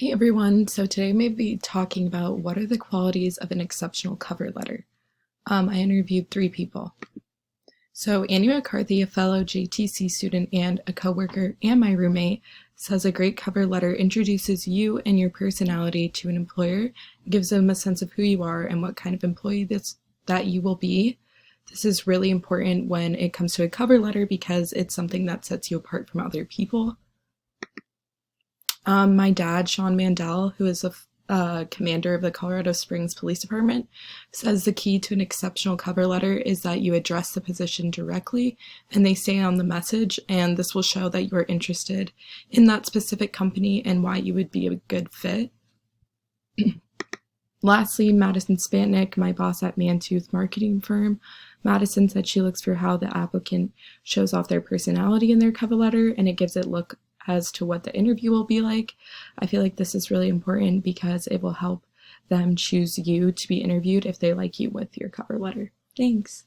Hey everyone, so today I'm going to be talking about what are the qualities of an exceptional cover letter. I interviewed 3 people. So Annie McCarthy, a fellow JTC student and a coworker and my roommate, says a great cover letter introduces you and your personality to an employer, gives them a sense of who you are and what kind of employee that you will be. This is really important when it comes to a cover letter because it's something that sets you apart from other people. My dad, Sean Mandel, who is a commander of the Colorado Springs Police Department, says the key to an exceptional cover letter is that you address the position directly and they stay on the message, and this will show that you are interested in that specific company and why you would be a good fit. Lastly, Madison Spantnick, my boss at Mantooth Marketing Firm. Madison said she looks for how the applicant shows off their personality in their cover letter, and it gives it look as to what the interview will be like. I feel like this is really important because it will help them choose you to be interviewed if they like you with your cover letter. Thanks.